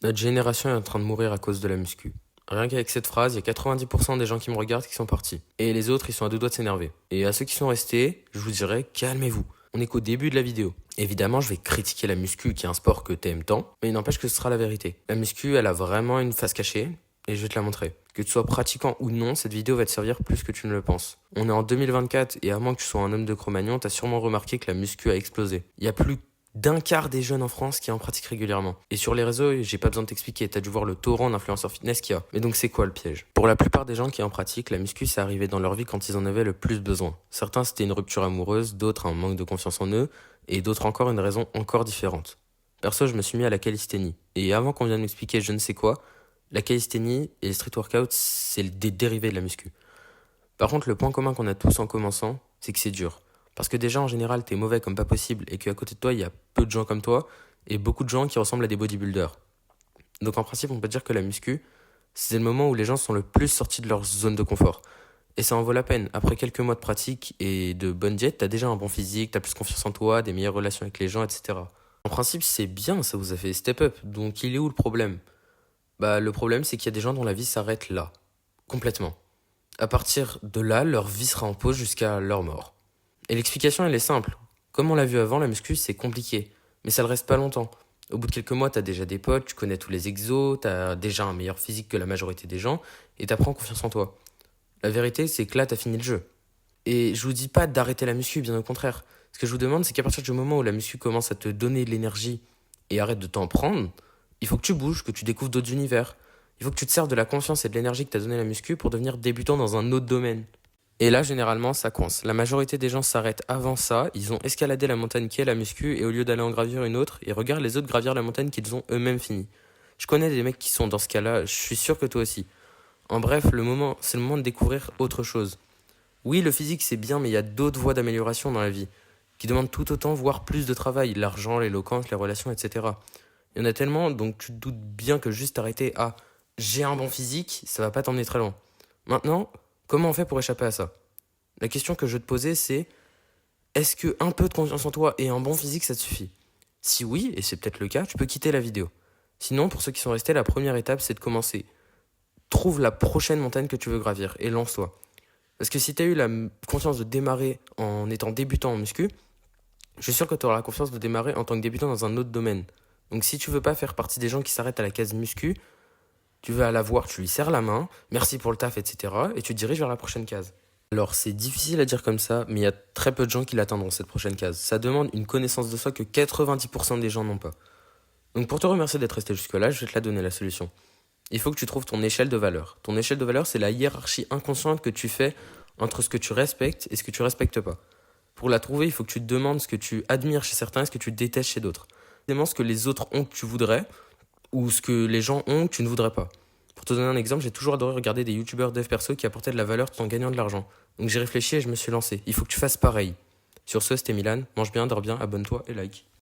Notre génération est en train de mourir à cause de la muscu. Rien qu'avec cette phrase, il y a 90% des gens qui me regardent qui sont partis. Et les autres, ils sont à deux doigts de s'énerver. Et à ceux qui sont restés, je vous dirais, calmez-vous. On est qu'au début de la vidéo. Évidemment, je vais critiquer la muscu, qui est un sport que t'aimes tant, mais il n'empêche que ce sera la vérité. La muscu, elle a vraiment une face cachée, et je vais te la montrer. Que tu sois pratiquant ou non, cette vidéo va te servir plus que tu ne le penses. On est en 2024, et à moins que tu sois un homme de Cro-Magnon, t'as sûrement remarqué que la muscu a explosé. Il y a plus d'un quart des jeunes en France qui en pratiquent régulièrement. Et sur les réseaux, j'ai pas besoin de t'expliquer, t'as dû voir le torrent d'influenceurs fitness qu'il y a. Mais donc c'est quoi le piège? Pour la plupart des gens qui en pratiquent, la muscu c'est arrivé dans leur vie quand ils en avaient le plus besoin. Certains c'était une rupture amoureuse, d'autres un manque de confiance en eux, et d'autres encore une raison encore différente. Perso, je me suis mis à la calisthénie. Et avant qu'on vienne m'expliquer je ne sais quoi, la calisthénie et les street workouts, c'est des dérivés de la muscu. Par contre, le point commun qu'on a tous en commençant, c'est que c'est dur. Parce que déjà, en général, t'es mauvais comme pas possible et qu'à côté de toi, il y a peu de gens comme toi et beaucoup de gens qui ressemblent à des bodybuilders. Donc en principe, on peut dire que la muscu, c'est le moment où les gens sont le plus sortis de leur zone de confort. Et ça en vaut la peine. Après quelques mois de pratique et de bonne diète, t'as déjà un bon physique, t'as plus confiance en toi, des meilleures relations avec les gens, etc. En principe, c'est bien, ça vous a fait step up. Donc il est où le problème? Bah le problème, c'est qu'il y a des gens dont la vie s'arrête là. Complètement. À partir de là, leur vie sera en pause jusqu'à leur mort. Et l'explication, elle est simple. Comme on l'a vu avant, la muscu, c'est compliqué. Mais ça ne reste pas longtemps. Au bout de quelques mois, t'as déjà des potes, tu connais tous les exos, t'as déjà un meilleur physique que la majorité des gens, et t'apprends confiance en toi. La vérité, c'est que là, t'as fini le jeu. Et je vous dis pas d'arrêter la muscu, bien au contraire. Ce que je vous demande, c'est qu'à partir du moment où la muscu commence à te donner de l'énergie et arrête de t'en prendre, il faut que tu bouges, que tu découvres d'autres univers. Il faut que tu te serves de la confiance et de l'énergie que t'a donné la muscu pour devenir débutant dans un autre domaine. Et là, généralement, ça coince. La majorité des gens s'arrêtent avant ça, ils ont escaladé la montagne qui est la muscu, et au lieu d'aller en gravir une autre, ils regardent les autres gravir la montagne qu'ils ont eux-mêmes fini. Je connais des mecs qui sont dans ce cas-là, je suis sûr que toi aussi. En bref, c'est le moment de découvrir autre chose. Oui, le physique c'est bien, mais il y a d'autres voies d'amélioration dans la vie, qui demandent tout autant, voire plus de travail, l'argent, l'éloquence, les relations, etc. Il y en a tellement, donc tu te doutes bien que juste arrêter à j'ai un bon physique, ça va pas t'emmener très loin. Maintenant, comment on fait pour échapper à ça? La question que je veux te poser, c'est est-ce que un peu de confiance en toi et un bon physique, ça te suffit? Si oui, et c'est peut-être le cas, tu peux quitter la vidéo. Sinon, pour ceux qui sont restés, la première étape, c'est de commencer. Trouve la prochaine montagne que tu veux gravir et lance-toi. Parce que si tu as eu la confiance de démarrer en étant débutant en muscu, je suis sûr que tu auras la confiance de démarrer en tant que débutant dans un autre domaine. Donc si tu veux pas faire partie des gens qui s'arrêtent à la case muscu, tu vas la voir, tu lui serres la main, merci pour le taf, etc. Et tu te diriges vers la prochaine case. Alors c'est difficile à dire comme ça, mais il y a très peu de gens qui l'atteindront cette prochaine case. Ça demande une connaissance de soi que 90% des gens n'ont pas. Donc pour te remercier d'être resté jusque-là, je vais te la donner la solution. Il faut que tu trouves ton échelle de valeur. Ton échelle de valeur, c'est la hiérarchie inconsciente que tu fais entre ce que tu respectes et ce que tu respectes pas. Pour la trouver, il faut que tu te demandes ce que tu admires chez certains et ce que tu détestes chez d'autres. Demande ce que les autres ont que tu voudrais ou ce que les gens ont que tu ne voudrais pas. Pour te donner un exemple, j'ai toujours adoré regarder des youtubeurs dev perso qui apportaient de la valeur tout en gagnant de l'argent. Donc j'ai réfléchi et je me suis lancé. Il faut que tu fasses pareil. Sur ce, c'était Milan. Mange bien, dors bien, abonne-toi et like.